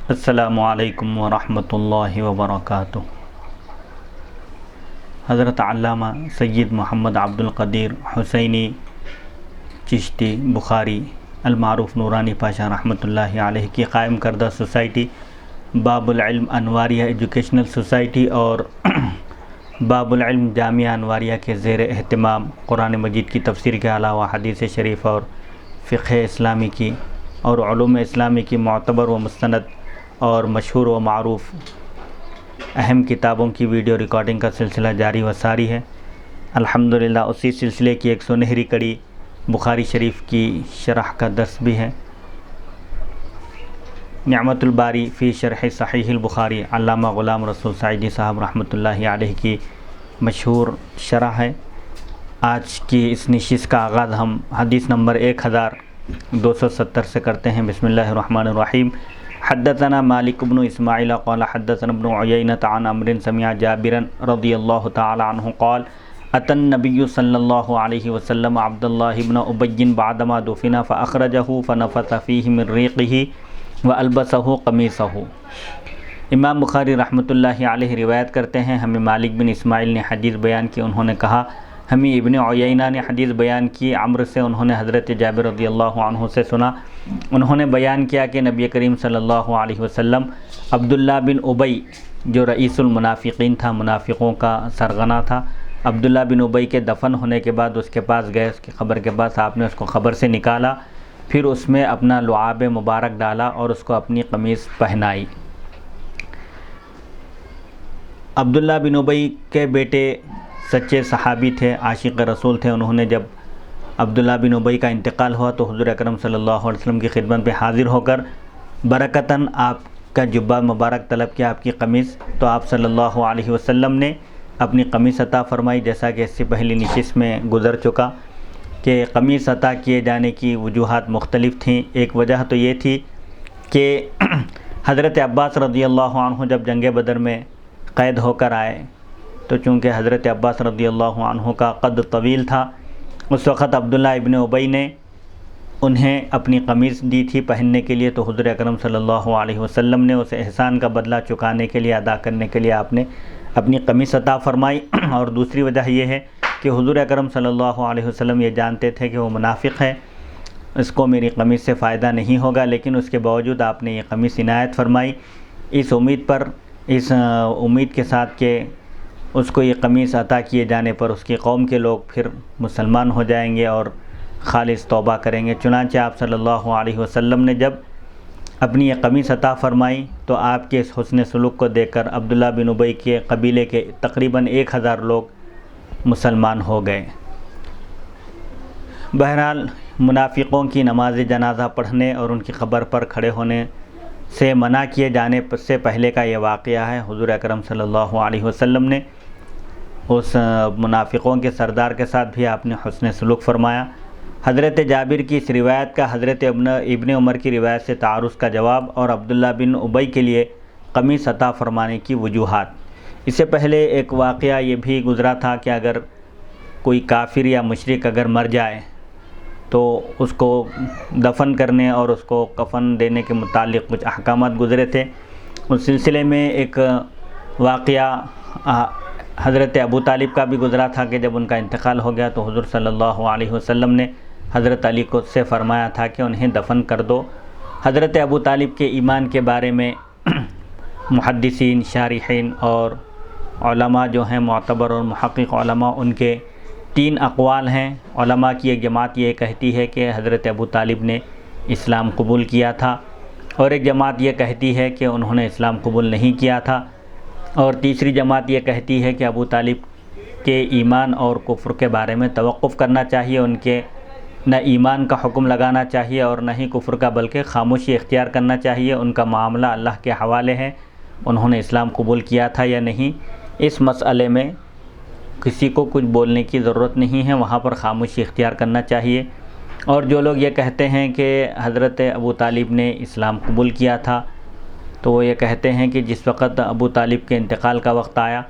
السلام علیکم ورحمۃ اللہ وبرکاتہ۔ حضرت علامہ سید محمد عبد القدیر حسینی چشتی بخاری المعروف نورانی پاشا رحمۃ اللہ علیہ کی قائم کردہ سوسائٹی باب العلم انواریہ ایجوکیشنل سوسائٹی اور باب العلم جامعہ انواریہ کے زیر اہتمام قرآن مجید کی تفسیر کے علاوہ حدیث شریف اور فقہ اسلامی کی اور علوم اسلامی کی معتبر و مستند اور مشہور و معروف اہم کتابوں کی ویڈیو ریکارڈنگ کا سلسلہ جاری و ساری ہے۔ الحمدللہ اسی سلسلے کی ایک سنہری کڑی بخاری شریف کی شرح کا درس بھی ہے۔ نعمت الباری فی شرح صحیح البخاری علامہ غلام رسول سعیدی صاحب رحمۃ اللہ علیہ کی مشہور شرح ہے۔ آج کی اس نشست کا آغاز ہم حدیث نمبر 1270 سے کرتے ہیں۔ بسم اللہ الرحمن الرحیم۔ حدثنا مالک بن اسماعیل قال حدثنا ابن عیینہ عن عمرو سمع جابرا رضی اللہ تعالی عنہ قال اتى النبی صلی اللہ علیہ وسلم عبد اللہ بن ابی بعدما دفن فاخرجه فنفث فیہ من ریقہ والبسہ قمیصہ۔ امام بخاری رحمۃ اللہ علیہ روایت کرتے ہیں، ہمیں مالک بن اسماعیل نے حدیث بیان کی، انہوں نے کہا ہمیں ابن عیینہ نے حدیث بیان کی عمرو سے، انہوں نے حضرت جابر رضی اللہ عنہ سے سنا، انہوں نے بیان کیا کہ نبی کریم صلی اللہ علیہ وسلم عبداللہ بن ابی جو رئیس المنافقین تھا، منافقوں کا سرغنہ تھا، عبداللہ بن ابی کے دفن ہونے کے بعد اس کے پاس گئے، اس کی قبر کے پاس آپ نے اس کو قبر سے نکالا، پھر اس میں اپنا لعاب مبارک ڈالا اور اس کو اپنی قمیص پہنائی۔ عبداللہ بن ابی کے بیٹے سچے صحابی تھے، عاشق رسول تھے، انہوں نے جب عبداللہ بن ابی کا انتقال ہوا تو حضور اکرم صلی اللہ علیہ وسلم کی خدمت میں حاضر ہو کر برکتاً آپ کا جبہ مبارک طلب کیا، آپ کی قمیص، تو آپ صلی اللہ علیہ وسلم نے اپنی قمیص عطا فرمائی، جیسا کہ اس سے پہلی نشست میں گزر چکا کہ قمیص عطا کیے جانے کی وجوہات مختلف تھیں۔ ایک وجہ تو یہ تھی کہ حضرت عباس رضی اللہ عنہ جب جنگ بدر میں قید ہو کر آئے تو چونکہ حضرت عباس رضی اللہ عنہ کا قد طویل تھا، اس وقت عبداللہ ابن ابی نے انہیں اپنی قمیص دی تھی پہننے کے لیے، تو حضور اکرم صلی اللہ علیہ وسلم نے اس احسان کا بدلہ چکانے کے لیے، ادا کرنے کے لیے آپ نے اپنی قمیص عطا فرمائی۔ اور دوسری وجہ یہ ہے کہ حضور اکرم صلی اللہ علیہ وسلم یہ جانتے تھے کہ وہ منافق ہے، اس کو میری قمیص سے فائدہ نہیں ہوگا، لیکن اس کے باوجود آپ نے یہ قمیص عنایت فرمائی، اس امید کے ساتھ کہ اس کو یہ قمیص عطا کیے جانے پر اس کی قوم کے لوگ پھر مسلمان ہو جائیں گے اور خالص توبہ کریں گے۔ چنانچہ آپ صلی اللہ علیہ وسلم نے جب اپنی یہ قمیص عطا فرمائی تو آپ کے اس حسن سلوک کو دیکھ کر عبداللہ بن ابی کے قبیلے کے تقریباً 1000 لوگ مسلمان ہو گئے۔ بہرحال منافقوں کی نماز جنازہ پڑھنے اور ان کی قبر پر کھڑے ہونے سے منع کیے جانے سے پہلے کا یہ واقعہ ہے۔ حضور اکرم صلی اللہ علیہ وسلم نے اس منافقوں کے سردار کے ساتھ بھی آپ نے حسن سلوک فرمایا۔ حضرت جابر کی اس روایت کا حضرت ابن عمر کی روایت سے تعارض کا جواب اور عبداللہ بن ابی کے لیے قمیص عطا فرمانے کی وجوہات۔ اس سے پہلے ایک واقعہ یہ بھی گزرا تھا کہ اگر کوئی کافر یا مشرک اگر مر جائے تو اس کو دفن کرنے اور اس کو کفن دینے کے متعلق کچھ احکامات گزرے تھے۔ اس سلسلے میں ایک واقعہ حضرت ابو طالب کا بھی گزرا تھا کہ جب ان کا انتقال ہو گیا تو حضور صلی اللہ علیہ وسلم نے حضرت علی کو سے فرمایا تھا کہ انہیں دفن کر دو۔ حضرت ابو طالب کے ایمان کے بارے میں محدثین، شارحین اور علماء جو ہیں معتبر اور محقق علماء، ان کے 3 اقوال ہیں۔ علماء کی ایک جماعت یہ کہتی ہے کہ حضرت ابو طالب نے اسلام قبول کیا تھا، اور ایک جماعت یہ کہتی ہے کہ انہوں نے اسلام قبول نہیں کیا تھا، اور تیسری جماعت یہ کہتی ہے کہ ابو طالب کے ایمان اور کفر کے بارے میں توقف کرنا چاہیے، ان کے نہ ایمان کا حکم لگانا چاہیے اور نہ ہی کفر کا، بلکہ خاموشی اختیار کرنا چاہیے، ان کا معاملہ اللہ کے حوالے ہے، انہوں نے اسلام قبول کیا تھا یا نہیں، اس مسئلے میں کسی کو کچھ بولنے کی ضرورت نہیں ہے، وہاں پر خاموشی اختیار کرنا چاہیے۔ اور جو لوگ یہ کہتے ہیں کہ حضرت ابو طالب نے اسلام قبول کیا تھا، تو وہ یہ کہتے ہیں کہ جس وقت ابو طالب کے انتقال کا وقت آیا،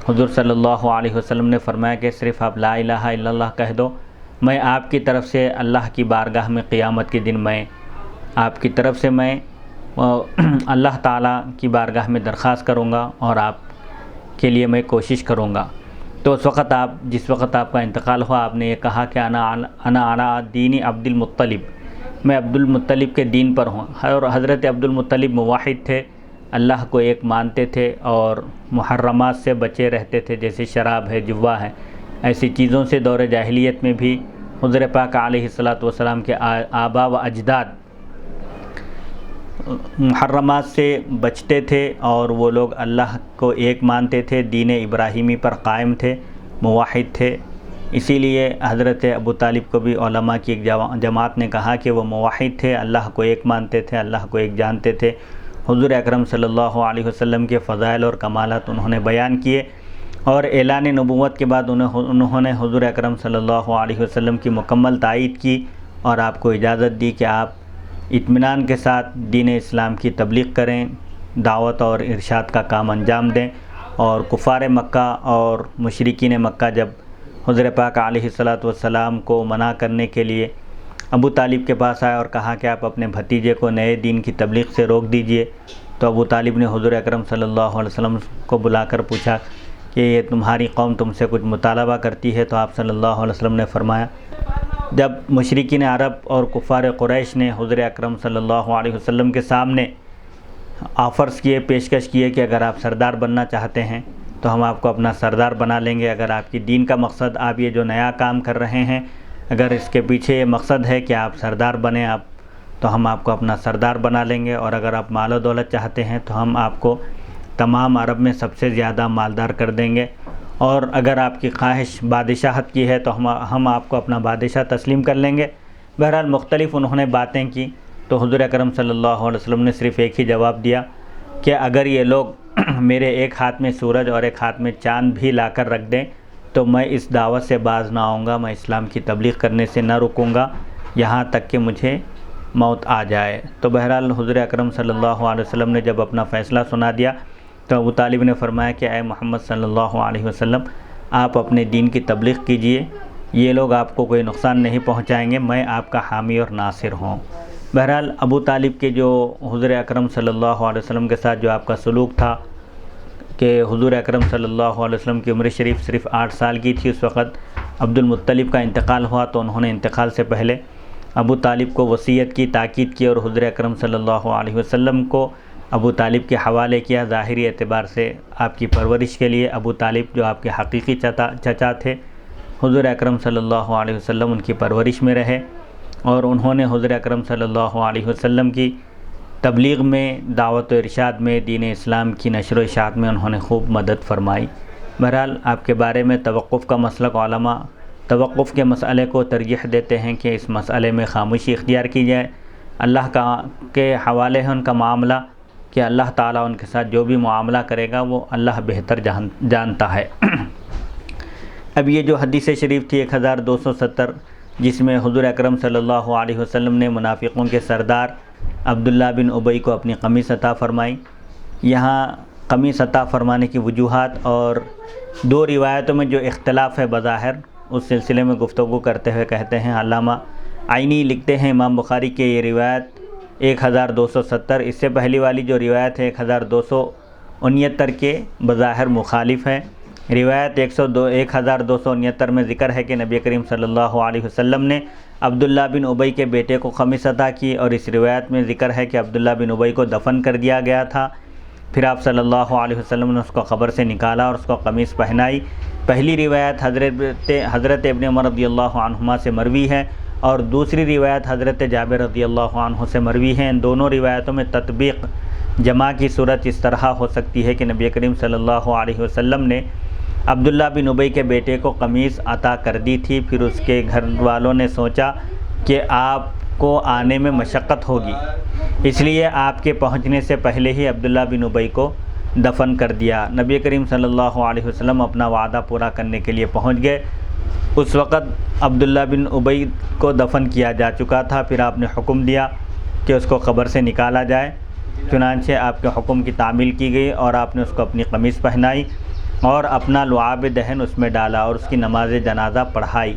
حضور صلی اللہ علیہ وسلم نے فرمایا کہ صرف آپ لا الہ الا اللہ کہہ دو، میں آپ کی طرف سے اللہ کی بارگاہ میں قیامت کے دن میں آپ کی طرف سے میں اللہ تعالیٰ کی بارگاہ میں درخواست کروں گا اور آپ کے لیے میں کوشش کروں گا۔ تو اس وقت جس وقت آپ کا انتقال ہوا، آپ نے یہ کہا کہ انا علی دین عبد المطلب، میں عبد المطلب کے دین پر ہوں۔ اور حضرت عبد المطلب موحد تھے، اللہ کو ایک مانتے تھے اور محرمات سے بچے رہتے تھے، جیسے شراب ہے، جوا ہے، ایسی چیزوں سے دور جاہلیت میں بھی حضور پاک علیہ الصلاۃ والسلام کے آبا و اجداد محرمات سے بچتے تھے اور وہ لوگ اللہ کو ایک مانتے تھے، دین ابراہیمی پر قائم تھے، موحد تھے۔ اسی لیے حضرت ابو طالب کو بھی علماء کی ایک جماعت نے کہا کہ وہ موحد تھے، اللہ کو ایک مانتے تھے، اللہ کو ایک جانتے تھے۔ حضور اکرم صلی اللہ علیہ وسلم کے فضائل اور کمالات انہوں نے بیان کیے، اور اعلان نبوت کے بعد انہوں نے حضور اکرم صلی اللہ علیہ وسلم کی مکمل تائید کی اور آپ کو اجازت دی کہ آپ اطمینان کے ساتھ دین اسلام کی تبلیغ کریں، دعوت اور ارشاد کا کام انجام دیں۔ اور کفار مکہ اور مشرکین مکہ جب حضور پاک علیہ الصلاۃ والسلام کو منع کرنے کے لیے ابو طالب کے پاس آئے اور کہا کہ آپ اپنے بھتیجے کو نئے دین کی تبلیغ سے روک دیجئے، تو ابو طالب نے حضور اکرم صلی اللہ علیہ وسلم کو بلا کر پوچھا کہ یہ تمہاری قوم تم سے کچھ مطالبہ کرتی ہے؟ تو آپ صلی اللہ علیہ وسلم نے فرمایا، جب مشرکین عرب اور کفار قریش نے حضور اکرم صلی اللہ علیہ وسلم کے سامنے آفرز کیے، پیشکش کیے کہ اگر آپ سردار بننا چاہتے ہیں تو ہم آپ کو اپنا سردار بنا لیں گے، اگر آپ کی دین کا مقصد، آپ یہ جو نیا کام کر رہے ہیں، اگر اس کے پیچھے یہ مقصد ہے کہ آپ سردار بنیں تو ہم آپ کو اپنا سردار بنا لیں گے، اور اگر آپ مال و دولت چاہتے ہیں تو ہم آپ کو تمام عرب میں سب سے زیادہ مالدار کر دیں گے، اور اگر آپ کی خواہش بادشاہت کی ہے تو ہم آپ کو اپنا بادشاہ تسلیم کر لیں گے۔ بہرحال مختلف انہوں نے باتیں کی، تو حضور اکرم صلی اللہ علیہ وسلم نے صرف ایک ہی جواب دیا کہ اگر یہ لوگ میرے ایک ہاتھ میں سورج اور ایک ہاتھ میں چاند بھی لا کر رکھ دیں تو میں اس دعوت سے باز نہ آؤں گا، میں اسلام کی تبلیغ کرنے سے نہ رکوں گا یہاں تک کہ مجھے موت آ جائے۔ تو بہرحال حضور اکرم صلی اللہ علیہ وسلم نے جب اپنا فیصلہ سنا دیا تو ابو طالب نے فرمایا کہ اے محمد صلی اللہ علیہ وسلم، آپ اپنے دین کی تبلیغ کیجئے، یہ لوگ آپ کو کوئی نقصان نہیں پہنچائیں گے، میں آپ کا حامی اور ناصر ہوں۔ بہرحال ابو طالب کے جو حضور اکرم صلی اللہ علیہ وسلم کے ساتھ جو آپ کا سلوک تھا کہ حضور اکرم صلی اللہ علیہ وسلم کی عمر شریف صرف 8 سال کی تھی، اس وقت عبد المطلب کا انتقال ہوا، تو انہوں نے انتقال سے پہلے ابو طالب کو وصیت کی، تاکید کی، اور حضور اکرم صلی اللہ علیہ وسلم کو ابو طالب کے حوالے کیا۔ ظاہری اعتبار سے آپ کی پرورش کے لیے ابو طالب جو آپ کے حقیقی چچا تھے، حضور اکرم صلی اللہ علیہ وسلم ان کی پرورش میں رہے، اور انہوں نے حضور اکرم صلی اللہ علیہ وسلم کی تبلیغ میں، دعوت و ارشاد میں، دین اسلام کی نشر و اشاعت میں انہوں نے خوب مدد فرمائی۔ بہرحال آپ کے بارے میں توقف کا مسلک، علماء توقف کے مسئلے کو ترجیح دیتے ہیں کہ اس مسئلے میں خاموشی اختیار کی جائے، اللہ کے حوالے ہے ان کا معاملہ، کہ اللہ تعالیٰ ان کے ساتھ جو بھی معاملہ کرے گا وہ اللہ بہتر جانتا ہے۔ اب یہ جو حدیث شریف تھی 1270، جس میں حضور اکرم صلی اللہ علیہ وسلم نے منافقوں کے سردار عبداللہ بن ابی کو اپنی قمیص عطا فرمائی، یہاں قمیص عطا فرمانے کی وجوہات اور 2 روایتوں میں جو اختلاف ہے بظاہر، اس سلسلے میں گفتگو کرتے ہوئے کہتے ہیں علامہ عینی لکھتے ہیں امام بخاری کے یہ روایت 1270، اس سے پہلی والی جو روایت ہے 1269 کے بظاہر مخالف ہے۔ روایت 1269 میں ذکر ہے کہ نبی کریم صلی اللہ علیہ وسلم نے عبداللہ بن ابی کے بیٹے کو قمیص عطا کی، اور اس روایت میں ذکر ہے کہ عبداللہ بن ابی کو دفن کر دیا گیا تھا، پھر آپ صلی اللہ علیہ وسلم نے اس کو قبر سے نکالا اور اس کو قمیص پہنائی۔ پہلی روایت حضرت ابن عمر رضی اللہ عنہما سے مروی ہے، اور دوسری روایت حضرت جابر رضی اللہ عنہ سے مروی ہے۔ ان دونوں روایتوں میں تطبیق جمع کی صورت اس طرح ہو سکتی ہے کہ نبی کریم صلی اللہ علیہ وسلم نے عبداللہ بن ابی کے بیٹے کو قمیص عطا کر دی تھی، پھر اس کے گھر والوں نے سوچا کہ آپ کو آنے میں مشقت ہوگی، اس لیے آپ کے پہنچنے سے پہلے ہی عبداللہ بن ابی کو دفن کر دیا۔ نبی کریم صلی اللہ علیہ وسلم اپنا وعدہ پورا کرنے کے لیے پہنچ گئے، اس وقت عبداللہ بن ابی کو دفن کیا جا چکا تھا، پھر آپ نے حکم دیا کہ اس کو قبر سے نکالا جائے، چنانچہ آپ کے حکم کی تعمیل کی گئی اور آپ نے اس کو اپنی قمیص پہنائی اور اپنا لعاب دہن اس میں ڈالا اور اس کی نماز جنازہ پڑھائی۔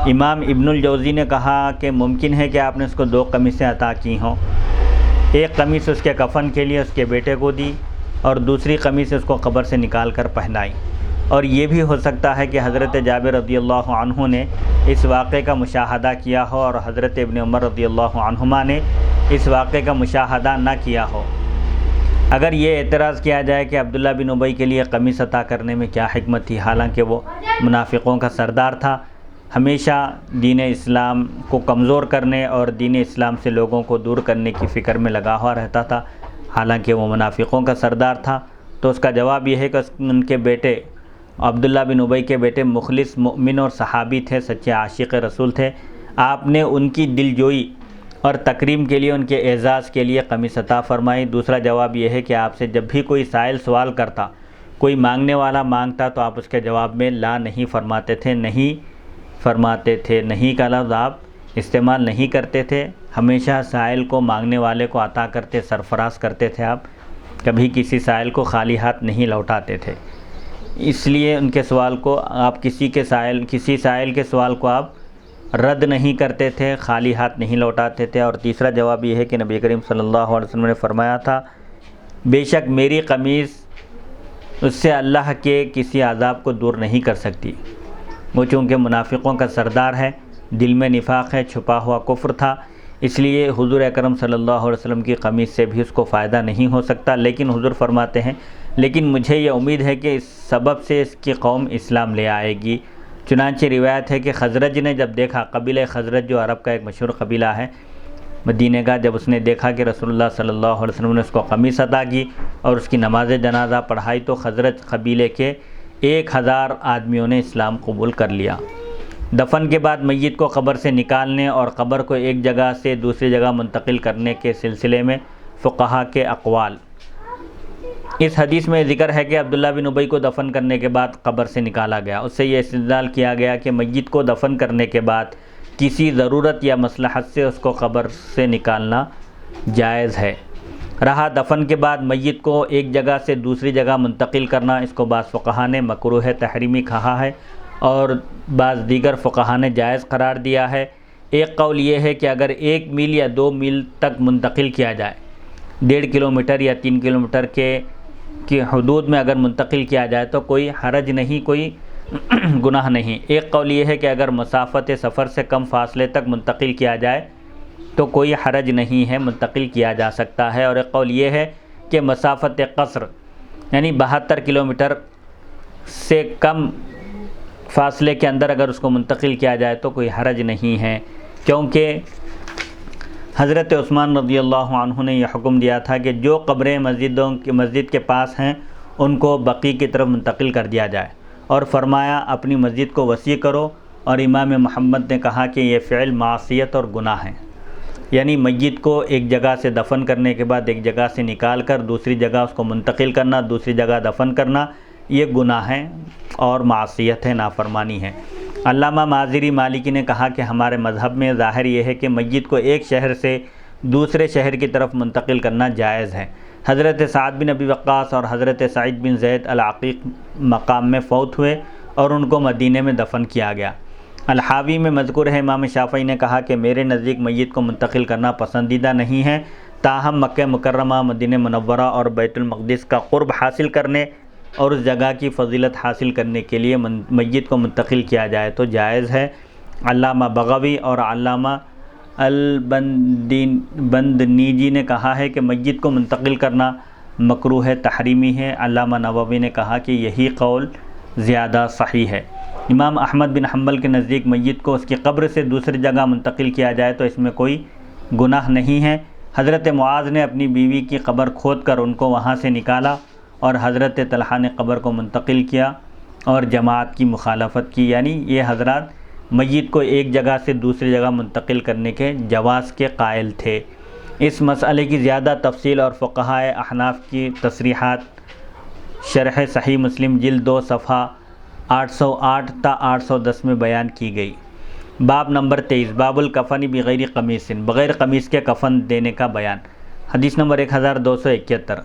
امام ابن الجوزی نے کہا کہ ممکن ہے کہ آپ نے اس کو 2 قمیصیں عطا کی ہوں، ایک قمیص اس کے کفن کے لیے اس کے بیٹے کو دی اور دوسری قمیص اس کو قبر سے نکال کر پہنائی۔ اور یہ بھی ہو سکتا ہے کہ حضرت جابر رضی اللہ عنہ نے اس واقعے کا مشاہدہ کیا ہو اور حضرت ابن عمر رضی اللہ عنہما نے اس واقعے کا مشاہدہ نہ کیا ہو۔ اگر یہ اعتراض کیا جائے کہ عبداللہ بن ابی کے لیے قمیص عطا کرنے میں کیا حکمت تھی، حالانکہ وہ منافقوں کا سردار تھا، ہمیشہ دین اسلام کو کمزور کرنے اور دین اسلام سے لوگوں کو دور کرنے کی فکر میں لگا ہوا رہتا تھا، حالانکہ وہ منافقوں کا سردار تھا، تو اس کا جواب یہ ہے کہ ان کے بیٹے عبداللہ بن ابی کے بیٹے مخلص مومن اور صحابی تھے، سچے عاشق رسول تھے۔ آپ نے ان کی دل جوئی اور تکریم کے لیے، ان کے اعزاز کے لیے قمیص عطا فرمائی۔ دوسرا جواب یہ ہے کہ آپ سے جب بھی کوئی سائل سوال کرتا، کوئی مانگنے والا مانگتا، تو آپ اس کے جواب میں لا نہیں فرماتے تھے، نہیں کا لفظ آپ استعمال نہیں کرتے تھے، ہمیشہ سائل کو، مانگنے والے کو عطا کرتے، سرفراز کرتے تھے آپ، کبھی کسی سائل کو خالی ہاتھ نہیں لوٹاتے تھے۔ اس لیے ان کے سوال کو آپ کسی سائل کے سوال کو آپ رد نہیں کرتے تھے، خالی ہاتھ نہیں لوٹاتے تھے۔ اور تیسرا جواب یہ ہے کہ نبی کریم صلی اللہ علیہ وسلم نے فرمایا تھا، بے شک میری قمیص اس سے اللہ کے کسی عذاب کو دور نہیں کر سکتی۔ وہ چونکہ منافقوں کا سردار ہے، دل میں نفاق ہے، چھپا ہوا کفر تھا، اس لیے حضور اکرم صلی اللہ علیہ وسلم کی قمیص سے بھی اس کو فائدہ نہیں ہو سکتا۔ لیکن حضور فرماتے ہیں، لیکن مجھے یہ امید ہے کہ اس سبب سے اس کی قوم اسلام لے آئے گی۔ چنانچہ روایت ہے کہ خزرج نے جب دیکھا، قبیلہ خزرج جو عرب کا ایک مشہور قبیلہ ہے مدینہ کا، جب اس نے دیکھا کہ رسول اللہ صلی اللہ علیہ وسلم نے اس کو قمیص عطا کی اور اس کی نماز جنازہ پڑھائی، تو خزرج قبیلے کے 1000 آدمیوں نے اسلام قبول کر لیا۔ دفن کے بعد میت کو قبر سے نکالنے اور قبر کو ایک جگہ سے دوسری جگہ منتقل کرنے کے سلسلے میں فقہا کے اقوال۔ اس حدیث میں ذکر ہے کہ عبداللہ بن ابی کو دفن کرنے کے بعد قبر سے نکالا گیا۔ اس سے یہ استدلال کیا گیا کہ میت کو دفن کرنے کے بعد کسی ضرورت یا مصلحت سے اس کو قبر سے نکالنا جائز ہے۔ رہا دفن کے بعد میت کو ایک جگہ سے دوسری جگہ منتقل کرنا، اس کو بعض فقہا نے مکروہ تحریمی کہا ہے اور بعض دیگر فقہا نے جائز قرار دیا ہے۔ ایک قول یہ ہے کہ اگر 1 میل یا 2 میل تک منتقل کیا جائے، 1.5 کلومیٹر یا 3 کلومیٹر کی حدود میں اگر منتقل کیا جائے تو کوئی حرج نہیں، کوئی گناہ نہیں۔ ایک قول یہ ہے کہ اگر مسافت سفر سے کم فاصلے تک منتقل کیا جائے تو کوئی حرج نہیں ہے، منتقل کیا جا سکتا ہے۔ اور ایک قول یہ ہے کہ مسافت قصر یعنی 72 کلومیٹر سے کم فاصلے کے اندر اگر اس کو منتقل کیا جائے تو کوئی حرج نہیں ہے، کیونکہ حضرت عثمان رضی اللہ عنہ نے یہ حکم دیا تھا کہ جو قبریں مسجد کے پاس ہیں ان کو بقیع کی طرف منتقل کر دیا جائے، اور فرمایا اپنی مسجد کو وسیع کرو۔ اور امام محمد نے کہا کہ یہ فعل معصیت اور گناہ ہے، یعنی میت کو ایک جگہ سے دفن کرنے کے بعد ایک جگہ سے نکال کر دوسری جگہ اس کو منتقل کرنا، دوسری جگہ دفن کرنا، یہ گناہ ہے اور معصیت ہے، نافرمانی ہے۔ علامہ مازری مالکی نے کہا کہ ہمارے مذہب میں ظاہر یہ ہے کہ میت کو ایک شہر سے دوسرے شہر کی طرف منتقل کرنا جائز ہے۔ حضرت سعد بن ابی وقاص اور حضرت سعید بن زید العقیق مقام میں فوت ہوئے اور ان کو مدینہ میں دفن کیا گیا۔ الحاوی میں مذکور ہے، امام شافعی نے کہا کہ میرے نزدیک میت کو منتقل کرنا پسندیدہ نہیں ہے، تاہم مکہ مکرمہ، مدینہ منورہ اور بیت المقدس کا قرب حاصل کرنے اور اس جگہ کی فضیلت حاصل کرنے کے لیے میت کو منتقل کیا جائے تو جائز ہے۔ علامہ بغوی اور علامہ البندنیجی نے کہا ہے کہ میت کو منتقل کرنا مکروہ تحریمی ہے۔ علامہ نووی نے کہا کہ یہی قول زیادہ صحیح ہے۔ امام احمد بن حنبل کے نزدیک میت کو اس کی قبر سے دوسری جگہ منتقل کیا جائے تو اس میں کوئی گناہ نہیں ہے۔ حضرت معاذ نے اپنی بیوی کی قبر کھود کر ان کو وہاں سے نکالا اور حضرت طلحہ نے قبر کو منتقل کیا اور جماعت کی مخالفت کی، یعنی یہ حضرات میت کو ایک جگہ سے دوسری جگہ منتقل کرنے کے جواز کے قائل تھے۔ اس مسئلے کی زیادہ تفصیل اور فقہائے احناف کی تصریحات شرح صحیح مسلم جلد 2 صفحہ 808 تا 810 میں بیان کی گئی۔ باب نمبر 23، باب الکفن بغیر قمیص، بغیر قمیص کے کفن دینے کا بیان۔ حدیث نمبر 1271،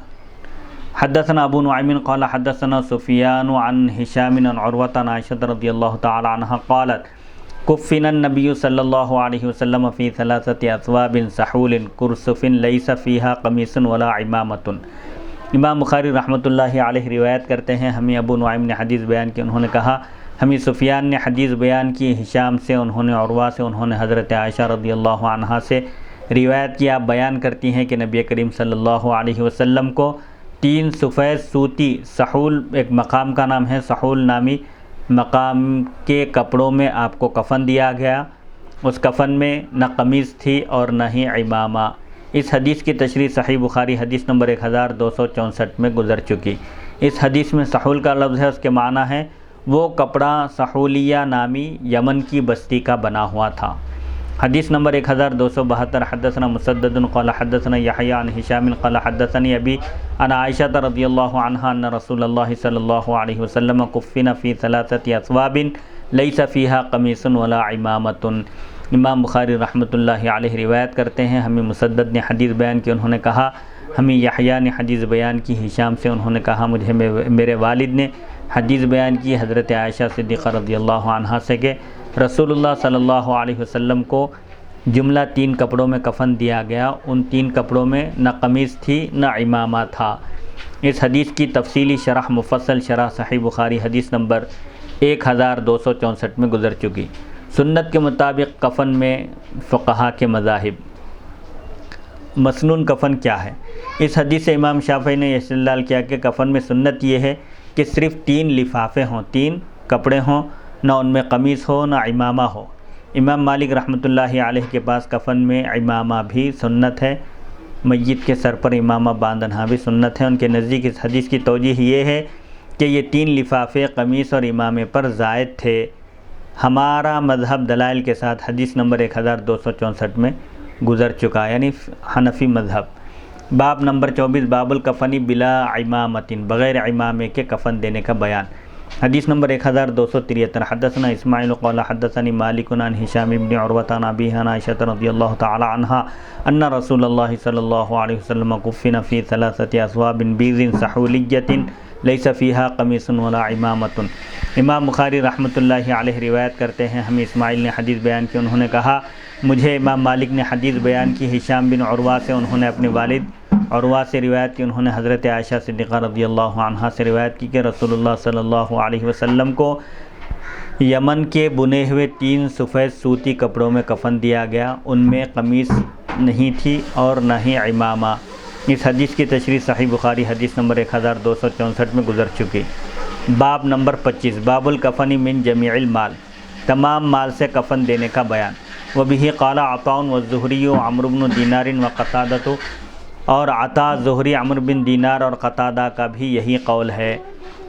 حدثنا ابو نعیم قال حدثنا سفیان عن ہشام عن عروة عن عائشة رضی اللہ تعالی عنہ قالت کفن النبی صلی اللہ علیہ وسلم فی ثلاثۃ اثواب سحول کرسف لیس فیہا قمیص ولا عمامۃ۔ امام بخاری رحمۃ اللہ علیہ روایت کرتے ہیں، ہمیں ابو نعیم نے حدیث بیان کی، انہوں نے کہا ہمیں سفیان نے حدیث بیان کی ہشام سے، انہوں نے عروہ سے، انہوں نے حضرت عائشہ رضی اللہ عنہا سے روایت کی۔ آپ بیان کرتی ہیں کہ نبی کریم صلی اللہ علیہ وسلم کو 3 سفید سوتی سحول، ایک مقام کا نام ہے، سحول نامی مقام کے کپڑوں میں آپ کو کفن دیا گیا۔ اس کفن میں نہ قمیص تھی اور نہ ہی عمامہ۔ اس حدیث کی تشریح صحیح بخاری حدیث نمبر 1264 میں گزر چکی۔ اس حدیث میں سحول کا لفظ ہے، اس کے معنی ہے وہ کپڑا سحولیہ نامی یمن کی بستی کا بنا ہوا تھا۔ حدیث نمبر 1272 حدثنا مسدد قال حدثنا یحییٰ عن ہشام قال حدثنی ابی عن عائشہ رضی اللہ عنہا ان رسول اللہ صلی اللہ علیہ وسلم کفن فی ثلاثۃ اثواب لیس فیہا قمیص ولا عمامۃ۔ امام بخاری رحمۃ اللہ علیہ روایت کرتے ہیں، ہمیں مسدد نے حدیث بیان کی، انہوں نے کہا ہمیں یحییٰ نے حدیث بیان کی ہشام سے، انہوں نے کہا مجھے میرے والد نے حدیث بیان کی حضرت عائشہ صدیقہ رضی اللہ عنہا سے کہ رسول اللہ صلی اللہ علیہ وسلم کو جملہ 3 کپڑوں میں کفن دیا گیا، ان 3 کپڑوں میں نہ قمیص تھی نہ عمامہ تھا۔ اس حدیث کی تفصیلی شرح مفصل شرح صحیح بخاری حدیث نمبر 1264 میں گزر چکی۔ سنت کے مطابق کفن میں فقہا کے مذاہب۔ مسنون کفن کیا ہے؟ اس حدیث سے امام شافعی نے یہ استدلال کیا کہ کفن میں سنت یہ ہے کہ صرف 3 لفافے ہوں، 3 کپڑے ہوں، نہ ان میں قمیص ہو نہ عمامہ ہو۔ امام مالک رحمۃ اللہ علیہ کے پاس کفن میں عمامہ بھی سنت ہے، میت کے سر پر عمامہ باندھنا بھی سنت ہے۔ ان کے نزدیک اس حدیث کی توجیہ یہ ہے کہ یہ 3 لفافے قمیص اور عمامے پر زائد تھے۔ ہمارا مذہب دلائل کے ساتھ حدیث نمبر 1264 میں گزر چکا، یعنی حنفی مذہب۔ باب نمبر 24 باب الکفنی بلا عمامۃ، بغیر عمامے کے کفن دینے کا بیان۔ حدیث نمبر 1273 حدثنا اسماعیل قال حدثنی مالک عن ہشام بن عروہ عن ابیہ عن عائشہ رضی اللہ تعالی عنہا ان رسول اللہ صلی اللہ علیہ وسلم کفن فی ثلاثۃ اثواب بیض سحولیۃ لیس فیہا قمیص ولا عمامۃ۔ امام بخاری رحمۃ اللہ علیہ روایت کرتے ہیں، ہمیں اسماعیل نے حدیث بیان کی، انہوں نے کہا مجھے امام مالک نے حدیث بیان کی ہشام بن عروہ سے، انہوں نے اپنے والد عروہ سے روایت کی، انہوں نے حضرت عائشہ صدیقہ رضی اللہ عنہا سے روایت کی کہ رسول اللہ صلی اللہ علیہ وسلم کو یمن کے بنے ہوئے 3 سفید سوتی کپڑوں میں کفن دیا گیا، ان میں قمیص نہیں تھی اور نہ ہی عمامہ۔ اس حدیث کی تشریح صحیح بخاری حدیث نمبر 1264 میں گزر چکی۔ باب نمبر 25 باب الکفن من جمیع المال، تمام مال سے کفن دینے کا بیان۔ وبہ قال عطاء والزہری عمرو بن دینار وقتادۃ، اور عطا، زہری، عمرو بن دینار اور قتادہ کا بھی یہی قول ہے۔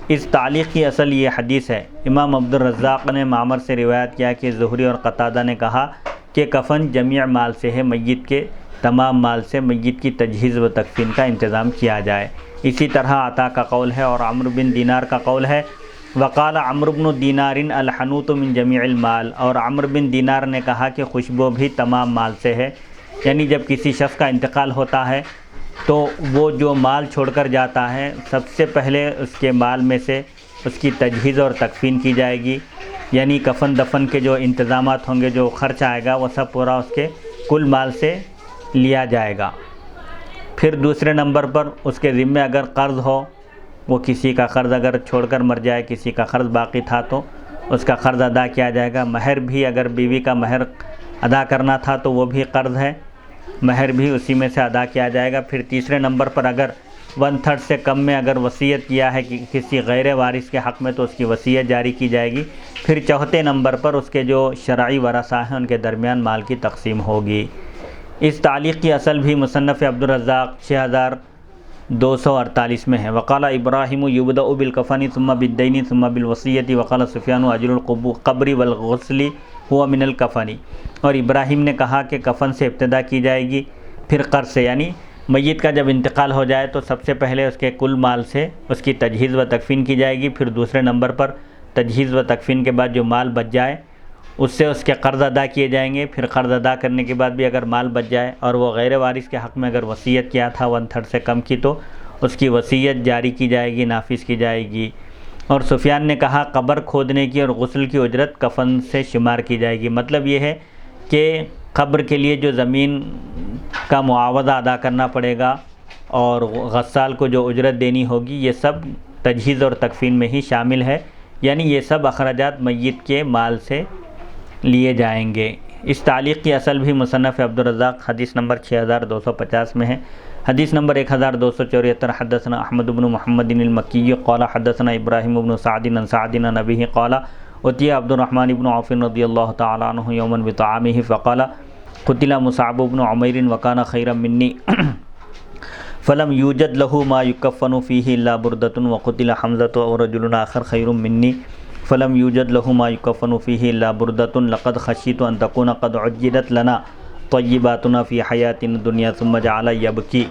اس تعلیق کی اصل یہ حدیث ہے۔ امام عبد الرزاق نے معمر سے روایت کیا کہ زہری اور قتادہ نے کہا کہ کفن جمیع مال سے ہے، میت کے تمام مال سے میت کی تجہیز و تکفین کا انتظام کیا جائے۔ اسی طرح عطا کا قول ہے اور عمرو بن دینار کا قول ہے۔ وقال عمرو بن دینار الحنوط من جمیع المال، اور عمرو بن دینار نے کہا کہ خوشبو بھی تمام مال سے ہے، یعنی جب کسی شخص کا انتقال ہوتا ہے تو وہ جو مال چھوڑ کر جاتا ہے سب سے پہلے اس کے مال میں سے اس کی تجہیز اور تکفین کی جائے گی، یعنی کفن دفن کے جو انتظامات ہوں گے، جو خرچ آئے گا، وہ سب پورا اس کے کل مال سے لیا جائے گا۔ پھر دوسرے نمبر پر اس کے ذمے اگر قرض ہو، وہ کسی کا قرض اگر چھوڑ کر مر جائے، کسی کا قرض باقی تھا تو اس کا قرض ادا کیا جائے گا۔ مہر بھی اگر بیوی کا مہر ادا کرنا تھا تو وہ بھی قرض ہے، مہر بھی اسی میں سے ادا کیا جائے گا۔ پھر تیسرے نمبر پر اگر 1/3 سے کم میں اگر وصیت کیا ہے کہ کسی غیر وارث کے حق میں تو اس کی وصیت جاری کی جائے گی۔ پھر چوتھے نمبر پر اس کے جو شرعی ورثاء ہیں ان کے درمیان مال کی تقسیم ہوگی۔ اس تعلیق کی اصل بھی مصنف عبد الرزاق 6248 میں ہے۔ وقال ابراہیم یبدأ بالکفن ثم بالدین ثم بالوصیۃ وقال سفیان اجر القبر والغسل هو من الکفن، اور ابراہیم نے کہا کہ کفن سے ابتدا کی جائے گی، پھر قرض سے، یعنی میت کا جب انتقال ہو جائے تو سب سے پہلے اس کے کل مال سے اس کی تجہیز و تکفین کی جائے گی، پھر دوسرے نمبر پر تجہیز و تکفین کے بعد جو مال بچ جائے اس سے اس کے قرض ادا کیے جائیں گے۔ پھر قرض ادا کرنے کے بعد بھی اگر مال بچ جائے اور وہ غیر وارث کے حق میں اگر وصیت کیا تھا 1/3 سے کم کی تو اس کی وصیت جاری کی جائے گی، نافذ کی جائے گی۔ اور سفیان نے کہا قبر کھودنے کی اور غسل کی اجرت کفن سے شمار کی جائے گی۔ مطلب یہ ہے کہ قبر کے لیے جو زمین کا معاوضہ ادا کرنا پڑے گا اور غسال کو جو اجرت دینی ہوگی، یہ سب تجہیز اور تکفین میں ہی شامل ہے، یعنی یہ سب اخراجات میت کے مال سے لیے جائیں گے۔ اس تعلیق کی اصل بھی مصنف عبدالرزاق حدیث نمبر 6250 میں ہے۔ حدیث نمبر 1274 حدثنا احمد بن محمد المکی قال حدثنا ابراہیم بن سعد عن سعد عن ابیہ قال اتي عبد الرحمن بن عوف رضی اللہ تعالی عنہ یوما بطعامه فقال قتل مصعب بن عمیر وكان خيرا مني فلم يوجد له ما يكفن فيه الا بردة وقتل حمزة ورجل آخر خير مني فلم يوجد له ما يكفن فيه الا بردة لقد خشيت ان تكون قد عجلت لنا طیباتنا فی حیاتنا الدنیا ثم جعل یبکی۔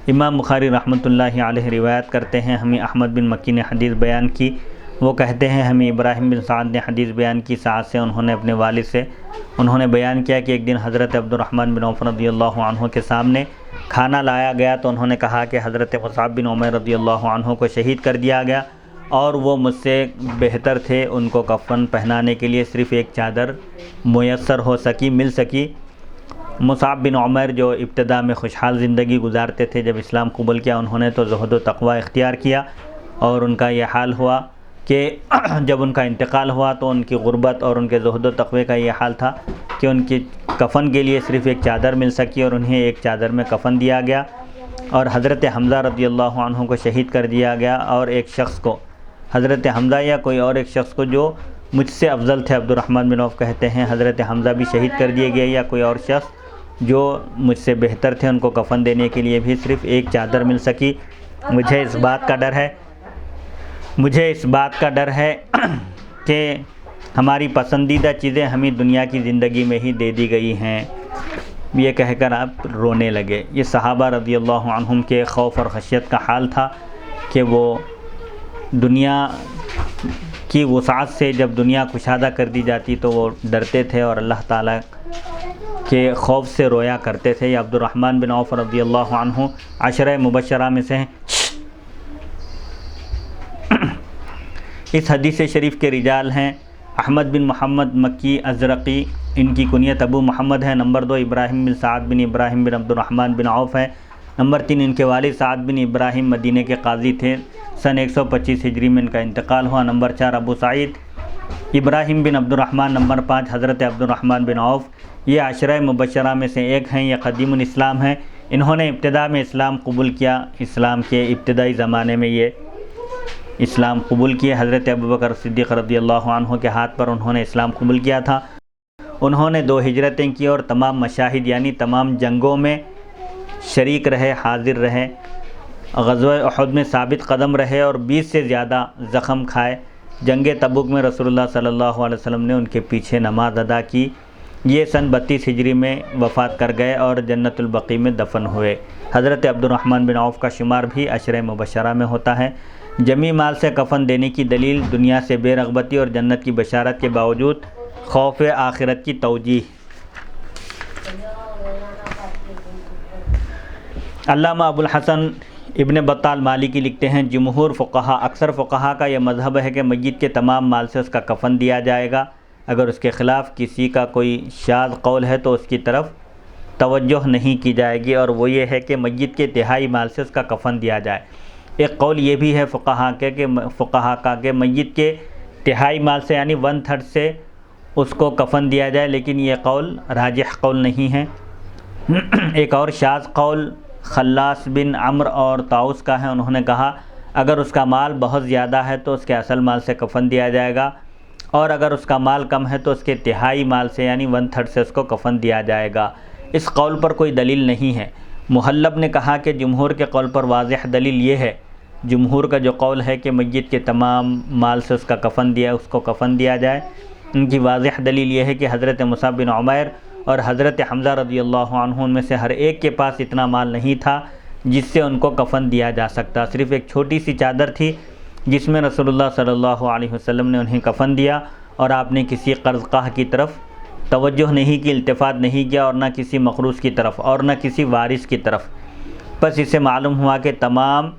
امام بخاری رحمۃ اللہ علیہ روایت کرتے ہیں، ہمیں احمد بن مکی نے حدیث بیان کی، وہ کہتے ہیں ہمیں ابراہیم بن سعد نے حدیث بیان کی سعد سے، انہوں نے اپنے والد سے، انہوں نے بیان کیا کہ ایک دن حضرت عبد الرحمن بن عوف رضی اللہ عنہ کے سامنے کھانا لایا گیا تو انہوں نے کہا کہ حضرت مصعب بن عمیر رضی اللہ عنہ کو شہید کر دیا گیا اور وہ مجھ سے بہتر تھے، ان کو کفن پہنانے کے لیے صرف ایک چادر میسر ہو سکی، مل سکی۔ مصعب بن عمیر جو ابتدا میں خوشحال زندگی گزارتے تھے، جب اسلام قبول کیا انہوں نے تو زہد و تقوی اختیار کیا، اور ان کا یہ حال ہوا کہ جب ان کا انتقال ہوا تو ان کی غربت اور ان کے زہد و تقوی کا یہ حال تھا کہ ان کی کفن کے لیے صرف ایک چادر مل سکی اور انہیں ایک چادر میں کفن دیا گیا، اور حضرت حمزہ رضی اللہ عنہ کو شہید کر دیا گیا، اور ایک شخص کو، حضرت حمزہ یا کوئی اور ایک شخص کو جو مجھ سے افضل تھے، عبد الرحمن بن عوف کہتے ہیں حضرت حمزہ بھی شہید کر دیے گئے، یا کوئی اور شخص جو مجھ سے بہتر تھے ان کو کفن دینے کے لیے بھی صرف ایک چادر مل سکی۔ مجھے اس بات کا ڈر ہے کہ ہماری پسندیدہ چیزیں ہمیں دنیا کی زندگی میں ہی دے دی گئی ہیں، یہ کہہ کر آپ رونے لگے۔ یہ صحابہ رضی اللہ عنہم کے خوف اور خشیت کا حال تھا کہ وہ دنیا کی وسعت سے جب دنیا کشادہ کر دی جاتی تو وہ ڈرتے تھے اور اللہ تعالیٰ کے خوف سے رویا کرتے تھے۔ یہ عبد الرحمن بن عوف رضی اللہ عنہ عشرہ مبشرہ میں سے ہیں۔ اس حدیث شریف کے رجال ہیں احمد بن محمد مکی ازرقی، ان کی کنیت ابو محمد ہے۔ نمبر 2 ابراہیم بن سعد بن ابراہیم بن عبد الرحمن بن عوف ہے۔ نمبر 3 ان کے والد سعد بن ابراہیم مدینہ کے قاضی تھے، سن 125 ہجری میں ان کا انتقال ہوا۔ نمبر 4 ابو سعید ابراہیم بن عبد الرحمن۔ نمبر 5 حضرت عبد الرحمن بن عوف، یہ عشرہ مبشرہ میں سے ایک ہیں، یہ قدیم الاسلام ہیں، انہوں نے ابتدا میں اسلام قبول کیا، اسلام کے ابتدائی زمانے میں یہ اسلام قبول کیے۔ حضرت ابوبکر صدیق رضی اللہ عنہ کے ہاتھ پر انہوں نے اسلام قبول کیا تھا۔ انہوں نے 2 ہجرتیں کی اور تمام مشاہد یعنی تمام جنگوں میں شریک رہے، حاضر رہے، غزوہ احد میں ثابت قدم رہے اور 20 سے زیادہ زخم کھائے۔ جنگ تبوک میں رسول اللہ صلی اللہ علیہ وسلم نے ان کے پیچھے نماز ادا کی۔ یہ سن 32 ہجری میں وفات کر گئے اور جنت البقیع میں دفن ہوئے۔ حضرت عبد الرحمن بن عوف کا شمار بھی عشرہ مبشرہ میں ہوتا ہے۔ جمی مال سے کفن دینے کی دلیل دنیا سے بے رغبتی اور جنت کی بشارت کے باوجود خوف آخرت کی توجیہ۔ علامہ ابو الحسن ابن بطال مالکی لکھتے ہیں جمہور فقہا، اکثر فقہا کا یہ مذہب ہے کہ میت کے تمام مال سے اس کا کفن دیا جائے گا۔ اگر اس کے خلاف کسی کا کوئی شاذ قول ہے تو اس کی طرف توجہ نہیں کی جائے گی، اور وہ یہ ہے کہ میت کے تہائی مال سے اس کا کفن دیا جائے۔ ایک قول یہ بھی ہے فقہا کا کہ میت کے تہائی مال سے یعنی 1/3 سے اس کو کفن دیا جائے، لیکن یہ قول راجح قول نہیں ہے۔ ایک اور شاذ قول خلاص بن عمرو اور طاؤس کا ہے، انہوں نے کہا اگر اس کا مال بہت زیادہ ہے تو اس کے اصل مال سے کفن دیا جائے گا، اور اگر اس کا مال کم ہے تو اس کے تہائی مال سے یعنی 1/3 سے اس کو کفن دیا جائے گا۔ اس قول پر کوئی دلیل نہیں ہے۔ محلب نے کہا کہ جمہور کے قول پر واضح دلیل یہ ہے، جمہور کا جو قول ہے کہ میت کے تمام مال سے اس کو کفن دیا جائے، ان کی واضح دلیل یہ ہے کہ حضرت مصعب بن عمیر اور حضرت حمزہ رضی اللہ عنہ میں سے ہر ایک کے پاس اتنا مال نہیں تھا جس سے ان کو کفن دیا جا سکتا، صرف ایک چھوٹی سی چادر تھی جس میں رسول اللہ صلی اللہ علیہ وسلم نے انہیں کفن دیا، اور آپ نے کسی قرض خواہ کی طرف توجہ نہیں کی، التفات نہیں کیا، اور نہ کسی مخروص کی طرف اور نہ کسی وارث کی طرف۔ بس اسے معلوم ہوا کہ تمام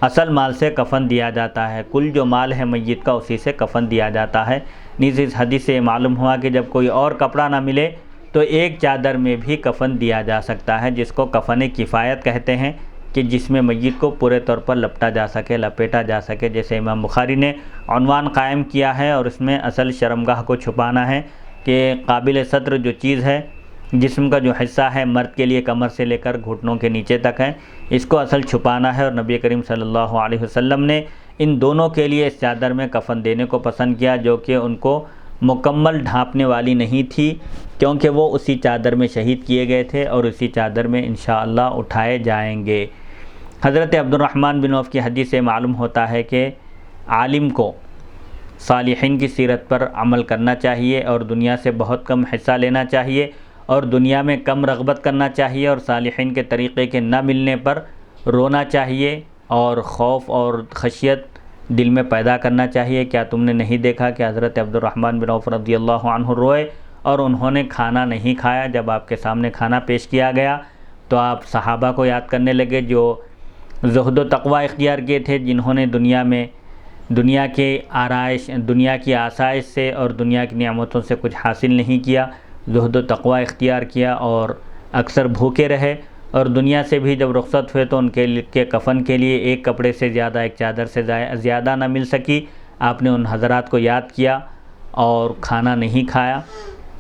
اصل مال سے کفن دیا جاتا ہے، کل جو مال ہے میت کا اسی سے کفن دیا جاتا ہے۔ نیز اس حدیث سے معلوم ہوا کہ جب کوئی اور کپڑا نہ ملے تو ایک چادر میں بھی کفن دیا جا سکتا ہے، جس کو کفن کفایت کہتے ہیں، کہ جس میں میت کو پورے طور پر لپٹا جا سکے، لپیٹا جا سکے، جیسے امام بخاری نے عنوان قائم کیا ہے، اور اس میں اصل شرمگاہ کو چھپانا ہے کہ قابل ستر جو چیز ہے، جسم کا جو حصہ ہے مرد کے لیے کمر سے لے کر گھٹنوں کے نیچے تک ہے، اس کو اصل چھپانا ہے۔ اور نبی کریم صلی اللہ علیہ وسلم نے ان دونوں کے لیے اس چادر میں کفن دینے کو پسند کیا، جو کہ ان کو مکمل ڈھانپنے والی نہیں تھی، کیونکہ وہ اسی چادر میں شہید کیے گئے تھے اور اسی چادر میں انشاءاللہ اٹھائے جائیں گے۔ حضرت عبد الرحمن بن عوف کی حدیث سے معلوم ہوتا ہے کہ عالم کو صالحین کی سیرت پر عمل کرنا چاہیے اور دنیا سے بہت کم حصہ لینا چاہیے اور دنیا میں کم رغبت کرنا چاہیے، اور صالحین کے طریقے کے نہ ملنے پر رونا چاہیے اور خوف اور خشیت دل میں پیدا کرنا چاہیے۔ کیا تم نے نہیں دیکھا کہ حضرت عبد الرحمن بن عوف رضی اللہ عنہ روئے اور انہوں نے کھانا نہیں کھایا؟ جب آپ کے سامنے کھانا پیش کیا گیا تو آپ صحابہ کو یاد کرنے لگے جو زہد و تقوی اختیار کیے تھے، جنہوں نے دنیا میں دنیا کی آسائش سے اور دنیا کی نعمتوں سے کچھ حاصل نہیں کیا، زہد و تقوی اختیار کیا اور اکثر بھوکے رہے، اور دنیا سے بھی جب رخصت ہوئے تو ان کے کفن کے لیے ایک کپڑے سے زیادہ، ایک چادر سے زیادہ نہ مل سکی۔ آپ نے ان حضرات کو یاد کیا اور کھانا نہیں کھایا،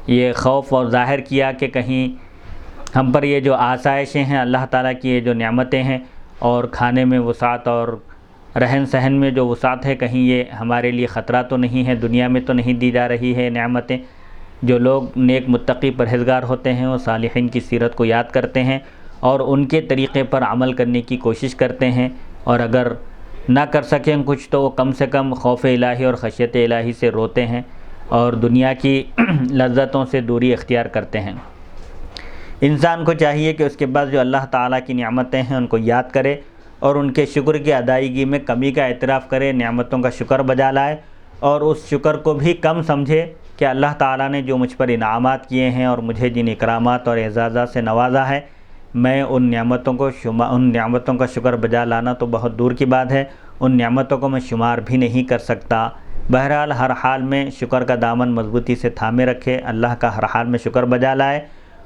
یہ خوف اور ظاہر کیا کہ کہیں ہم پر یہ جو آسائشیں ہیں، اللہ تعالیٰ کی یہ جو نعمتیں ہیں اور کھانے میں وسعت اور رہن سہن میں جو وسعت ہے، کہیں یہ ہمارے لیے خطرہ تو نہیں ہے، دنیا میں تو نہیں دی جا رہی ہے نعمتیں۔ جو لوگ نیک متقی پرہیزگار ہوتے ہیں وہ صالحین کی سیرت کو یاد کرتے ہیں اور ان کے طریقے پر عمل کرنے کی کوشش کرتے ہیں، اور اگر نہ کر سکیں کچھ تو وہ کم سے کم خوف الہی اور خشیت الہی سے روتے ہیں اور دنیا کی لذتوں سے دوری اختیار کرتے ہیں۔ انسان کو چاہیے کہ اس کے بعد جو اللہ تعالیٰ کی نعمتیں ہیں ان کو یاد کرے اور ان کے شکر کی ادائیگی میں کمی کا اعتراف کرے، نعمتوں کا شکر بجا لائے اور اس شکر کو بھی کم سمجھے کہ اللہ تعالیٰ نے جو مجھ پر انعامات کیے ہیں اور مجھے جن اکرامات اور اعزازات سے نوازا ہے، میں ان نعمتوں کا شکر بجا لانا تو بہت دور کی بات ہے، ان نعمتوں کو میں شمار بھی نہیں کر سکتا۔ بہرحال ہر حال میں شکر کا دامن مضبوطی سے تھامے رکھے، اللہ کا ہر حال میں شکر بجا لائے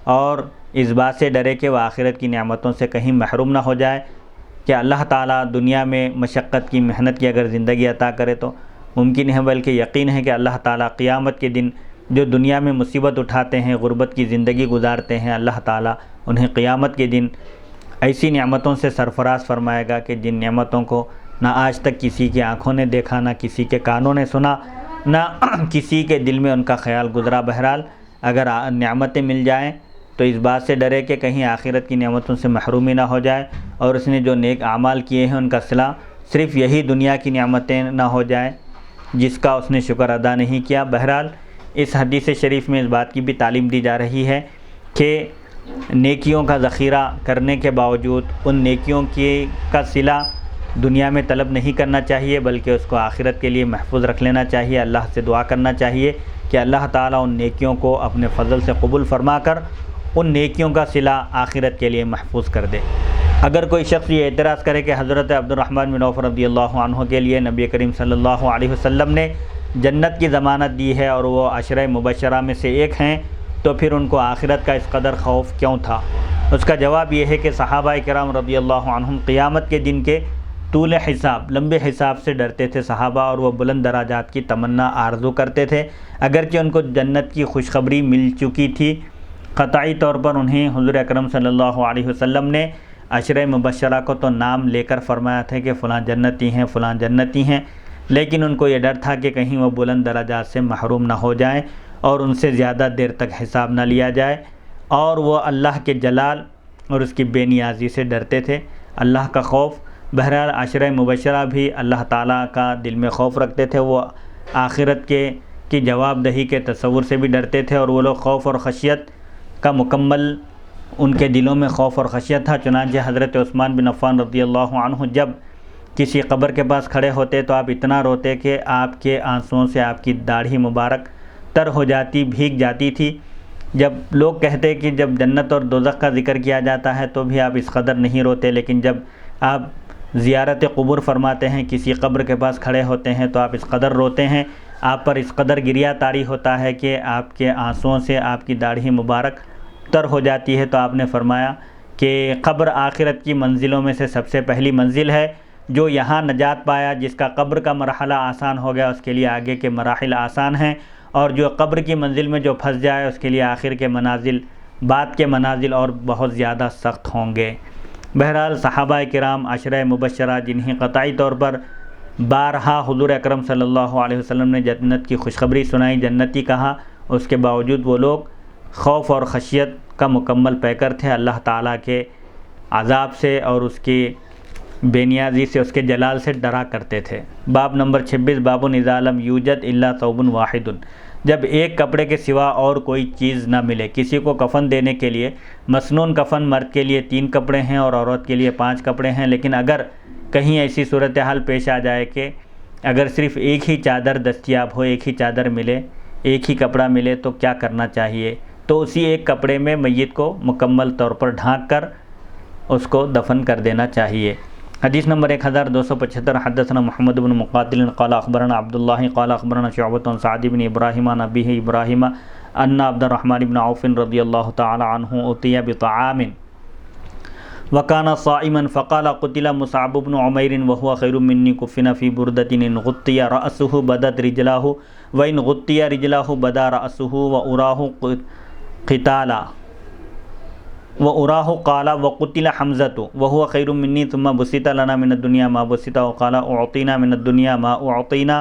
اور اس بات سے ڈرے کہ وہ آخرت کی نعمتوں سے کہیں محروم نہ ہو جائے، کہ اللہ تعالیٰ دنیا میں مشقت کی، محنت کی اگر زندگی عطا کرے تو ممکن ہے، بلکہ یقین ہے کہ اللہ تعالیٰ قیامت کے دن جو دنیا میں مصیبت اٹھاتے ہیں، غربت کی زندگی گزارتے ہیں، اللہ تعالیٰ انہیں قیامت کے دن ایسی نعمتوں سے سرفراز فرمائے گا کہ جن نعمتوں کو نہ آج تک کسی کی آنکھوں نے دیکھا، نہ کسی کے کانوں نے سنا، نہ کسی کے دل میں ان کا خیال گزرا۔ بہرحال اگر نعمتیں مل جائیں تو اس بات سے ڈرے کہ کہیں آخرت کی نعمتوں سے محرومی نہ ہو جائے اور اس نے جو نیک اعمال کیے ہیں ان کا صلہ صرف یہی دنیا کی نعمتیں نہ ہو جائیں جس کا اس نے شکر ادا نہیں کیا۔ بہرحال اس حدیث شریف میں اس بات کی بھی تعلیم دی جا رہی ہے کہ نیکیوں کا ذخیرہ کرنے کے باوجود ان نیکیوں کا صلہ دنیا میں طلب نہیں کرنا چاہیے، بلکہ اس کو آخرت کے لیے محفوظ رکھ لینا چاہیے۔ اللہ سے دعا کرنا چاہیے کہ اللہ تعالیٰ ان نیکیوں کو اپنے فضل سے قبول فرما کر ان نیکیوں کا صلہ آخرت کے لیے محفوظ کر دے۔ اگر کوئی شخص یہ اعتراض کرے کہ حضرت عبد الرحمن بن عوف رضی اللہ عنہ کے لیے نبی کریم صلی اللہ علیہ وسلم نے جنت کی ضمانت دی ہے اور وہ عشرہ مبشرہ میں سے ایک ہیں، تو پھر ان کو آخرت کا اس قدر خوف کیوں تھا؟ اس کا جواب یہ ہے کہ صحابہ کرام رضی اللہ عنہم قیامت کے دن کے طول حساب، لمبے حساب سے ڈرتے تھے صحابہ، اور وہ بلند درجات کی تمنا آرزو کرتے تھے، اگرچہ ان کو جنت کی خوشخبری مل چکی تھی۔ قطعی طور پر انہیں حضور اکرم صلی اللہ علیہ وسلم نے عشرہ مبشرہ کو تو نام لے کر فرمایا تھا کہ فلاں جنتی ہیں، فلاں جنتی ہیں، لیکن ان کو یہ ڈر تھا کہ کہیں وہ بلند درجات سے محروم نہ ہو جائیں اور ان سے زیادہ دیر تک حساب نہ لیا جائے، اور وہ اللہ کے جلال اور اس کی بے نیازی سے ڈرتے تھے، اللہ کا خوف۔ بہرحال عشرہ مبشرہ بھی اللہ تعالیٰ کا دل میں خوف رکھتے تھے، وہ آخرت کی جواب دہی کے تصور سے بھی ڈرتے تھے، اور وہ لوگ خوف اور خشیت کا مکمل ان کے دلوں میں خوف اور خشیت تھا۔ چنانچہ حضرت عثمان بن عفان رضی اللہ عنہ جب کسی قبر کے پاس کھڑے ہوتے تو آپ اتنا روتے کہ آپ کے آنسوؤں سے آپ کی داڑھی مبارک تر ہو جاتی، بھیگ جاتی تھی، جب لوگ کہتے کہ جب جنت اور دوزخ کا ذکر کیا جاتا ہے تو بھی آپ اس قدر نہیں روتے، لیکن جب آپ زیارت قبور فرماتے ہیں، کسی قبر کے پاس کھڑے ہوتے ہیں تو آپ اس قدر روتے ہیں، آپ پر اس قدر گریہ طاری ہوتا ہے کہ آپ کے آنسوؤں سے آپ کی داڑھی مبارک تر ہو جاتی ہے۔ تو آپ نے فرمایا کہ قبر آخرت کی منزلوں میں سے سب سے پہلی منزل ہے، جو یہاں نجات پایا، جس کا قبر کا مرحلہ آسان ہو گیا، اس کے لیے آگے کے مراحل آسان ہیں، اور جو قبر کی منزل میں جو پھنس جائے اس کے لیے آخر کے منازل، بعد کے منازل اور بہت زیادہ سخت ہوں گے۔ بہرحال صحابہ کرام عشرہ مبشرہ جنہیں قطعی طور پر بارہا حضور اکرم صلی اللہ علیہ وسلم نے جنت کی خوشخبری سنائی، جنتی کہا، اس کے باوجود وہ لوگ خوف اور خشیت کا مکمل پیکر تھے، اللہ تعالیٰ کے عذاب سے اور اس کی بے نیازی سے، اس کے جلال سے ڈرا کرتے تھے۔ باب نمبر 26، باب اذا لم یوجد الا ثوب واحد، جب ایک کپڑے کے سوا اور کوئی چیز نہ ملے۔ کسی کو کفن دینے کے لیے مسنون کفن مرد کے لیے 3 کپڑے ہیں اور عورت کے لیے 5 کپڑے ہیں، لیکن اگر کہیں ایسی صورتحال پیش آ جائے کہ اگر صرف ایک ہی چادر دستیاب ہو، ایک ہی چادر ملے، ایک ہی کپڑا ملے تو کیا کرنا چاہیے؟ تو اسی ایک کپڑے میں میت کو مکمل طور پر ڈھانک کر اس کو دفن کر دینا چاہیے۔ حدیث نمبر 1275، حدثنا محمد بن مقاتل قال اخبرنا عبداللہ قال اخبرنا شعبۃ عن سعد بن ابراہیم عن ابیہ ابراہیم ان عبد الرحمن بن عوف رضی اللہ تعالی عنہ اتی بطعام وكان صائما فقال قتل مصعب بن عمير وهو خير مني كفن في بردة إن غطي رأسه بدت رجلاه وإن غطي رجلاه بدا رأسه وأراه قال وقتل حمزة وهو خير مني ثم بسط لنا من الدنيا ما بسط وقال أعطينا من الدنيا ما أعطينا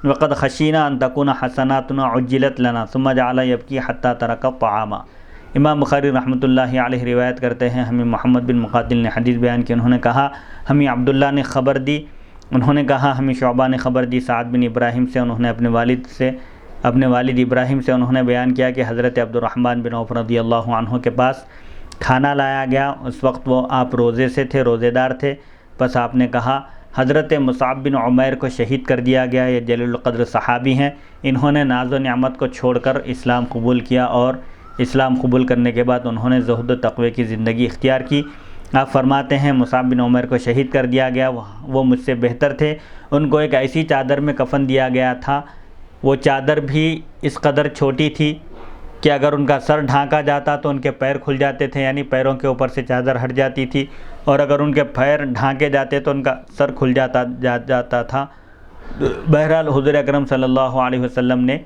وقد خشينا أن تكون حسناتنا عجلت لنا ثم جعل يبكي حتى ترك الطعام۔ امام بخاری رحمۃ اللہ علیہ روایت کرتے ہیں، ہمیں محمد بن مقاتل نے حدیث بیان کی، انہوں نے کہا ہمیں عبداللہ نے خبر دی، انہوں نے کہا ہمیں شعبہ نے خبر دی سعد بن ابراہیم سے، انہوں نے اپنے والد ابراہیم سے انہوں نے بیان کیا کہ حضرت عبد الرحمن بن عوف رضی اللہ عنہ کے پاس کھانا لایا گیا، اس وقت وہ آپ روزے سے تھے، روزے دار تھے، بس آپ نے کہا حضرت مصعب بن عمیر کو شہید کر دیا گیا، یہ جلیل القدر صحابی ہیں، انہوں نے ناز و نعمت کو چھوڑ کر اسلام قبول کیا، اور اسلام قبول کرنے کے بعد انہوں نے زہد و تقوی کی زندگی اختیار کی۔ آپ فرماتے ہیں مصعب بن عمیر کو شہید کر دیا گیا، وہ مجھ سے بہتر تھے، ان کو ایک ایسی چادر میں کفن دیا گیا تھا، وہ چادر بھی اس قدر چھوٹی تھی کہ اگر ان کا سر ڈھانکا جاتا تو ان کے پیر کھل جاتے تھے، یعنی پیروں کے اوپر سے چادر ہٹ جاتی تھی، اور اگر ان کے پیر ڈھانکے جاتے تو ان کا سر کھل جاتا تھا۔ بہرحال حضور اکرم صلی اللہ علیہ وسلم نے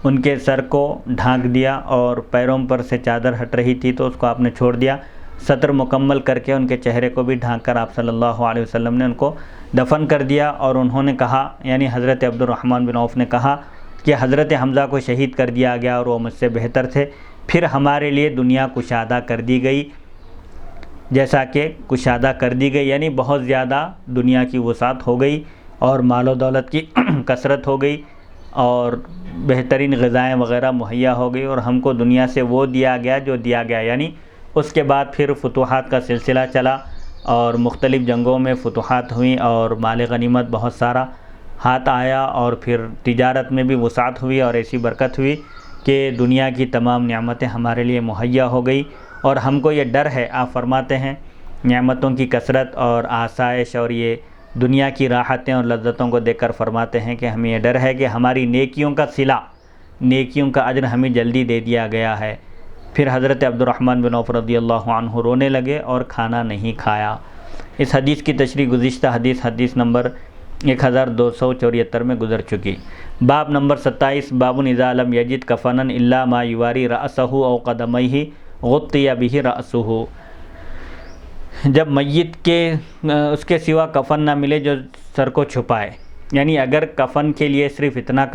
ان کے سر کو ڈھانک دیا اور پیروں پر سے چادر ہٹ رہی تھی تو اس کو آپ نے چھوڑ دیا، ستر مکمل کر کے ان کے چہرے کو بھی ڈھانک کر آپ صلی اللہ علیہ وسلم نے ان کو دفن کر دیا، اور انہوں نے کہا، یعنی حضرت عبد الرحمن بن عوف نے کہا کہ حضرت حمزہ کو شہید کر دیا گیا اور وہ مجھ سے بہتر تھے، پھر ہمارے لیے دنیا کشادہ کر دی گئی، جیسا کہ کشادہ کر دی گئی، یعنی بہت زیادہ دنیا کی وسعت ہو گئی اور مال و دولت کی کثرت ہو گئی اور بہترین غذائیں وغیرہ مہیا ہو گئی، اور ہم کو دنیا سے وہ دیا گیا جو دیا گیا، یعنی اس کے بعد پھر فتوحات کا سلسلہ چلا اور مختلف جنگوں میں فتوحات ہوئیں اور مال غنیمت بہت سارا ہاتھ آیا، اور پھر تجارت میں بھی وسعت ہوئی اور ایسی برکت ہوئی کہ دنیا کی تمام نعمتیں ہمارے لیے مہیا ہو گئی، اور ہم کو یہ ڈر ہے، آپ فرماتے ہیں نعمتوں کی کثرت اور آسائش اور یہ دنیا کی راحتیں اور لذتوں کو دیکھ کر فرماتے ہیں کہ ہمیں یہ ڈر ہے کہ ہماری نیکیوں کا صلہ، نیکیوں کا اجر ہمیں جلدی دے دیا گیا ہے۔ پھر حضرت عبد الرحمن بن عوف رضی اللہ عنہ رونے لگے اور کھانا نہیں کھایا۔ اس حدیث کی تشریح گزشتہ حدیث نمبر 1274 میں گزر چکی۔ باب نمبر 27، باب اذا لم یجد کفنا الا ما یواری رأسہ او قدمیہ غطی بہ رأسہ، جب میت کے اس کے سوا کفن نہ ملے جو سر کو چھپائے، یعنی اگر کفن کے لیے صرف اتنا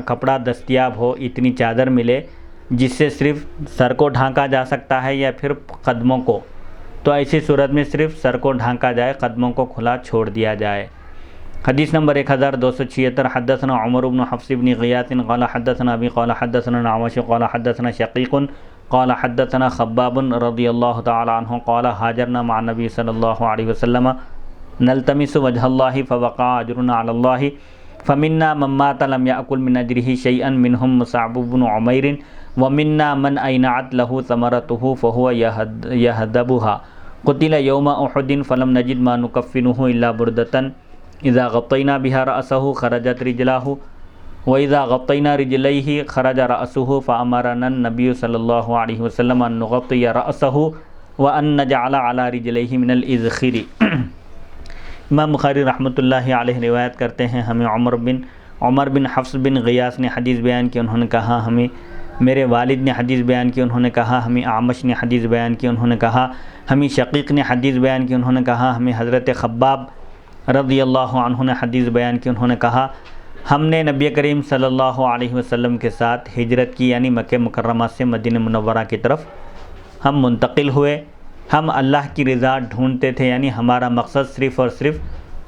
کپڑا دستیاب ہو، اتنی چادر ملے جس سے صرف سر کو ڈھانکا جا سکتا ہے یا پھر قدموں کو، تو ایسی صورت میں صرف سر کو ڈھانکا جائے، قدموں کو کھلا چھوڑ دیا جائے۔ حدیث نمبر 1276، حدثنا عمر بن حفص بن غیاث قال حدثنا ابی قال حدثنا نعمش قال حدثنا شقیق قال حدثنا خباب رضی اللہ تعالی عنہ قال حاجرنا مع النبی صلی اللہ علیہ وسلم نلتمس وجہ اللہ فوقع اجرنا علی اللہ فمنا من مات لم یأکل من اجرہ شیئا منہم مصعب بن عمیر ومنا من اینعت لہ ثمرتہ فہو یہدبھا قتل یوم احد فلم نجد ما نکفنہ الا بردۃ اذا غطینا بها رأسہ خرجت رجلہ وَإِذَا غَطَّيْنَا رِجْلَيْهِ خَرَجَ رَأْسُهُ فَأَمَرَنَا النَّبِيُّ صلی اللہ علیہ وسلم أن نغطي رأسه وأن نجعل على رجليه من الإذخر۔ امام بخاری رحمۃ اللہ علیہ روایت کرتے ہیں، ہمیں عمر بن حفص بن غیاث نے حدیث بیان کی، انہوں نے کہا ہمیں میرے والد نے حدیث بیان کی، انہوں نے کہا ہمیں اعمش نے حدیث بیان کی، انہوں نے کہا ہمیں شقیق نے حدیث بیان کی، انہوں نے کہا ہمیں حضرت خباب رضی اللہ عنہ نے حدیث بیان کی، انہوں نے کہا ہم نے نبی کریم صلی اللہ علیہ وسلم کے ساتھ ہجرت کی، یعنی مکہ مکرمہ سے مدینہ منورہ کی طرف ہم منتقل ہوئے۔ ہم اللہ کی رضا ڈھونڈتے تھے، یعنی ہمارا مقصد صرف اور صرف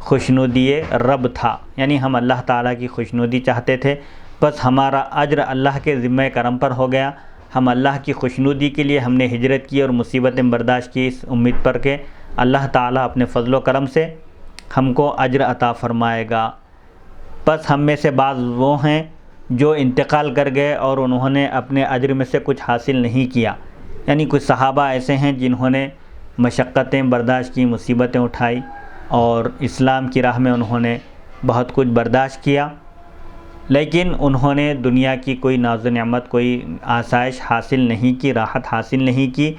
خوشنودی رب تھا، یعنی ہم اللہ تعالیٰ کی خوشنودی چاہتے تھے، بس ہمارا اجر اللہ کے ذمہ کرم پر ہو گیا۔ ہم اللہ کی خوشنودی کے لیے ہم نے ہجرت کی اور مصیبتیں برداشت کی، اس امید پر کہ اللہ تعالیٰ اپنے فضل و کرم سے ہم کو اجر عطا فرمائے گا۔ بس ہم میں سے بعض وہ ہیں جو انتقال کر گئے اور انہوں نے اپنے اجر میں سے کچھ حاصل نہیں کیا، یعنی کچھ صحابہ ایسے ہیں جنہوں نے مشقتیں برداشت کی، مصیبتیں اٹھائی اور اسلام کی راہ میں انہوں نے بہت کچھ برداشت کیا، لیکن انہوں نے دنیا کی کوئی ناز و نعمت، کوئی آسائش حاصل نہیں کی، راحت حاصل نہیں کی۔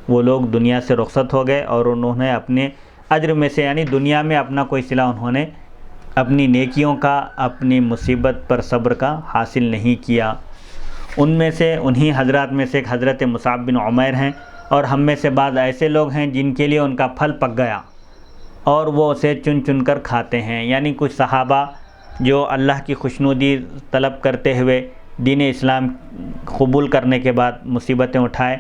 وہ لوگ دنیا سے رخصت ہو گئے اور انہوں نے اپنے اجر میں سے، یعنی دنیا میں اپنا کوئی صلہ انہوں نے اپنی نیکیوں کا، اپنی مصیبت پر صبر کا حاصل نہیں کیا۔ ان میں سے انہی حضرات میں سے ایک حضرت مصعب بن عمیر ہیں، اور ہم میں سے بعض ایسے لوگ ہیں جن کے لیے ان کا پھل پک گیا اور وہ اسے چن چن کر کھاتے ہیں، یعنی کچھ صحابہ جو اللہ کی خوشنودی طلب کرتے ہوئے دین اسلام قبول کرنے کے بعد مصیبتیں اٹھائے،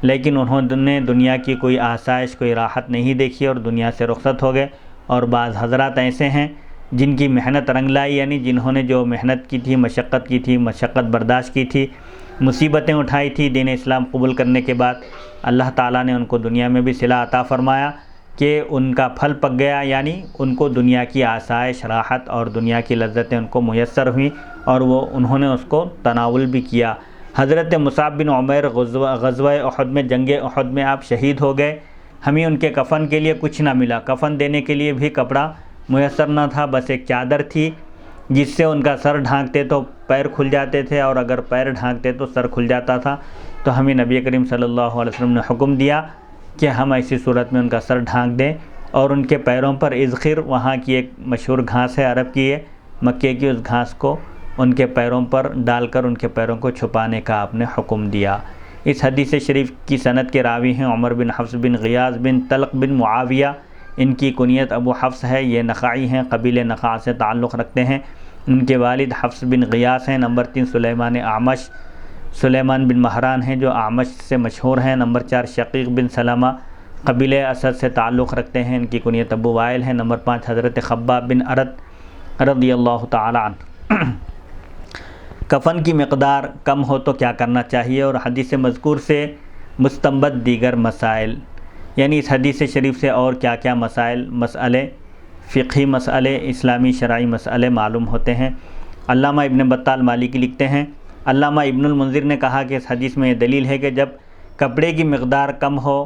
لیکن انہوں نے دنیا کی کوئی آسائش، کوئی راحت نہیں دیکھی اور دنیا سے رخصت ہو گئے۔ اور بعض حضرات ایسے ہیں جن کی محنت رنگ لائی، یعنی جنہوں نے جو محنت کی تھی، مشقت کی تھی، مشقت برداشت کی تھی، مصیبتیں اٹھائی تھی، دین اسلام قبول کرنے کے بعد اللہ تعالیٰ نے ان کو دنیا میں بھی صلہ عطا فرمایا کہ ان کا پھل پک گیا، یعنی ان کو دنیا کی آسائش، راحت اور دنیا کی لذتیں ان کو میسر ہوئیں اور انہوں نے اس کو تناول بھی کیا۔ حضرت مصعب بن عمیر غزوہ احد میں، جنگ احد میں آپ شہید ہو گئے، ہمیں ان کے کفن کے لیے کچھ نہ ملا، کفن دینے کے لیے بھی کپڑا میسر نہ تھا، بس ایک چادر تھی جس سے ان کا سر ڈھانکتے تو پیر کھل جاتے تھے، اور اگر پیر ڈھانکتے تو سر کھل جاتا تھا۔ تو ہمیں نبی کریم صلی اللہ علیہ وسلم نے حکم دیا کہ ہم ایسی صورت میں ان کا سر ڈھانک دیں، اور ان کے پیروں پر اذخر، وہاں کی ایک مشہور گھاس ہے عرب کی، مکے کی، اس گھاس کو ان کے پیروں پر ڈال کر ان کے پیروں کو چھپانے کا آپ نے حکم دیا۔ اس حدیث شریف کی سند کے راوی ہیں عمر بن حفص بن غیاث بن طلق بن معاویہ، ان کی کنیت ابو حفص ہے، یہ نخعی ہیں، قبیل نخع سے تعلق رکھتے ہیں۔ ان کے والد حفص بن غیاث ہیں۔ نمبر 3 سلیمان بن مہران ہیں جو اعمش سے مشہور ہیں۔ نمبر 4 شقیق بن سلمہ قبیل اسد سے تعلق رکھتے ہیں، ان کی کنیت ابو وائل ہے۔ نمبر 5 حضرت خباب بن ارد رضی اللہ تعالی عنہ۔ کفن کی مقدار کم ہو تو کیا کرنا چاہیے، اور حدیث مذکور سے مستنبط دیگر مسائل، یعنی اس حدیث شریف سے اور کیا کیا مسئلے فقہی مسئلے، اسلامی شرعی مسئلے معلوم ہوتے ہیں۔ علامہ ابن بطال مالکی لکھتے ہیں، علامہ ابن المنذر نے کہا کہ اس حدیث میں یہ دلیل ہے کہ جب کپڑے کی مقدار کم ہو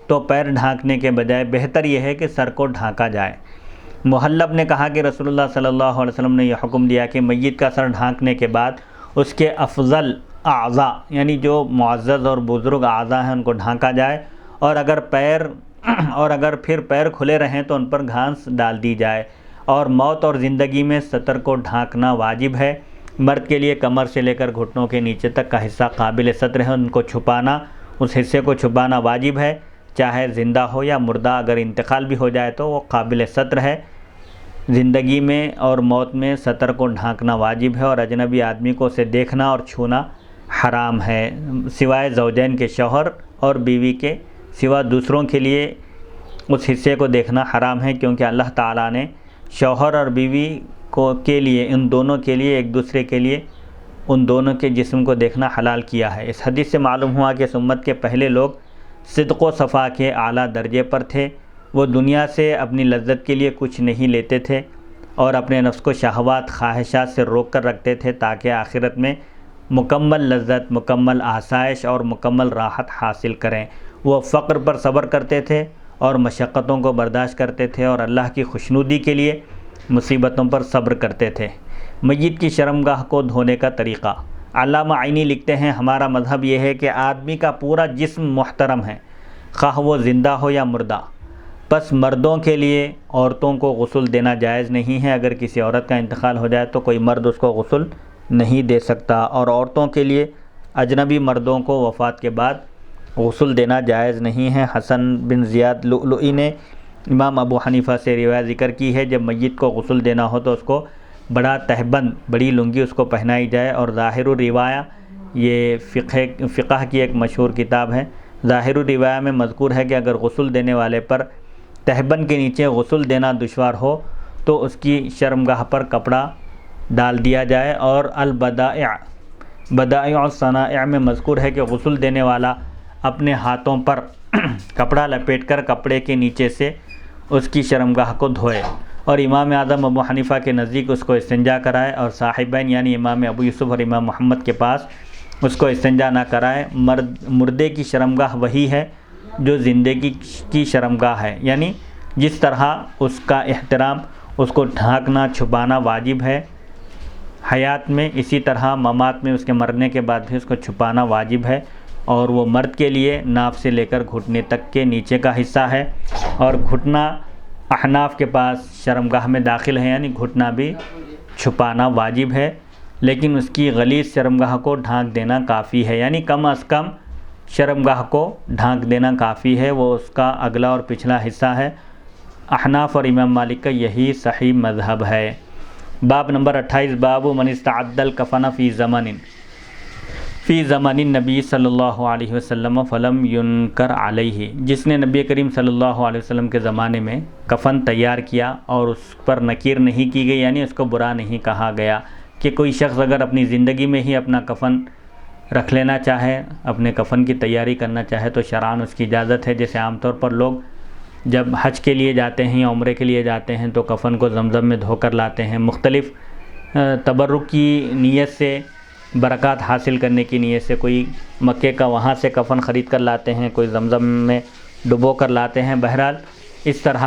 تو پیر ڈھانکنے کے بجائے بہتر یہ ہے کہ سر کو ڈھانکا جائے۔ محلب نے کہا کہ رسول اللہ صلی اللہ علیہ وسلم نے یہ حکم دیا کہ میت کا سر ڈھانکنے کے بعد اس کے افضل اعضاء، یعنی جو معزز اور بزرگ اعضاء ہیں، ان کو ڈھانکا جائے، اور اگر پھر پیر کھلے رہیں تو ان پر گھاس ڈال دی جائے۔ اور موت اور زندگی میں سطر کو ڈھانکنا واجب ہے۔ مرد کے لیے کمر سے لے کر گھٹنوں کے نیچے تک کا حصہ قابل سطر ہے، ان کو چھپانا، اس حصے کو چھپانا واجب ہے، چاہے زندہ ہو یا مردہ، اگر انتقال بھی ہو جائے تو وہ قابل سطر ہے۔ زندگی میں اور موت میں سطر کو ڈھانکنا واجب ہے، اور اجنبی آدمی کو اسے دیکھنا اور چھونا حرام ہے، سوائے زوجین کے، شوہر اور بیوی کے سوا دوسروں کے لیے اس حصے کو دیکھنا حرام ہے، کیونکہ اللہ تعالیٰ نے شوہر اور بیوی کے لیے، ان دونوں کے لیے، ایک دوسرے کے لیے ان دونوں کے جسم کو دیکھنا حلال کیا ہے۔ اس حدیث سے معلوم ہوا کہ اس امت کے پہلے لوگ صدق و صفا کے اعلیٰ درجے پر تھے، وہ دنیا سے اپنی لذت کے لیے کچھ نہیں لیتے تھے اور اپنے نفس کو شہوات، خواہشات سے روک کر رکھتے تھے تاکہ آخرت میں مکمل لذت، مکمل آسائش اور مکمل راحت حاصل کریں۔ وہ فقر پر صبر کرتے تھے اور مشقتوں کو برداشت کرتے تھے اور اللہ کی خوشنودی کے لیے مصیبتوں پر صبر کرتے تھے۔ میت کی شرمگاہ کو دھونے کا طریقہ، علامہ عینی لکھتے ہیں ہمارا مذہب یہ ہے کہ آدمی کا پورا جسم محترم ہے، خواہ وہ زندہ ہو یا مردہ۔ بس مردوں کے لیے عورتوں کو غسل دینا جائز نہیں ہے۔ اگر کسی عورت کا انتقال ہو جائے تو کوئی مرد اس کو غسل نہیں دے سکتا، اور عورتوں کے لیے اجنبی مردوں کو وفات کے بعد غسل دینا جائز نہیں ہے۔ حسن بن زیاد لؤلؤی نے امام ابو حنیفہ سے روایت ذکر کی ہے جب میت کو غسل دینا ہو تو اس کو بڑا تہبند، بڑی لنگی اس کو پہنائی جائے، اور ظاہر الروایہ، یہ فقہ کی ایک مشہور کتاب ہے، ظاہر الروایہ میں مذکور ہے کہ اگر غسل دینے والے پر تہبند کے نیچے غسل دینا دشوار ہو تو اس کی شرمگاہ پر کپڑا ڈال دیا جائے۔ اور بدائع الصنائع میں مذکور ہے کہ غسل دینے والا اپنے ہاتھوں پر کپڑا لپیٹ کر کپڑے کے نیچے سے اس کی شرمگاہ کو دھوئے، اور امام اعظم ابو حنیفہ کے نزدیک اس کو استنجا کرائے، اور صاحبین یعنی امام ابو یوسف اور امام محمد کے پاس اس کو استنجا نہ کرائے۔ مردے کی شرمگاہ وہی ہے جو زندگی کی شرمگاہ ہے، یعنی جس طرح اس کا احترام، اس کو ڈھانکنا چھپانا واجب ہے حیات میں، اسی طرح ممات میں اس کے مرنے کے بعد بھی اس کو چھپانا واجب ہے۔ اور وہ مرد کے لیے ناف سے لے کر گھٹنے تک کے نیچے کا حصہ ہے، اور گھٹنا احناف کے پاس شرمگاہ میں داخل ہے، یعنی گھٹنا بھی چھپانا واجب ہے، لیکن اس کی غلیظ شرمگاہ کو ڈھانک دینا کافی ہے، یعنی کم از کم شرمگاہ کو ڈھانک دینا کافی ہے، وہ اس کا اگلا اور پچھلا حصہ ہے۔ احناف اور امام مالک کا یہی صحیح مذہب ہے۔ باب نمبر 28، باب من استعد الکفن فی زمن النبی صلی اللہ علیہ وسلم فلم ینکر علیہ، جس نے نبی کریم صلی اللہ علیہ وسلم کے زمانے میں کفن تیار کیا اور اس پر نکیر نہیں کی گئی، یعنی اس کو برا نہیں کہا گیا، کہ کوئی شخص اگر اپنی زندگی میں ہی اپنا کفن رکھ لینا چاہے، اپنے کفن کی تیاری کرنا چاہے تو شرعاً اس کی اجازت ہے۔ جیسے عام طور پر لوگ جب حج کے لیے جاتے ہیں یا عمرے کے لیے جاتے ہیں تو کفن کو زمزم میں دھو کر لاتے ہیں، مختلف تبرک کی نیت سے، برکات حاصل کرنے کی نیت سے، کوئی مکے کا وہاں سے کفن خرید کر لاتے ہیں، کوئی زمزم میں ڈبو کر لاتے ہیں۔ بہرحال اس طرح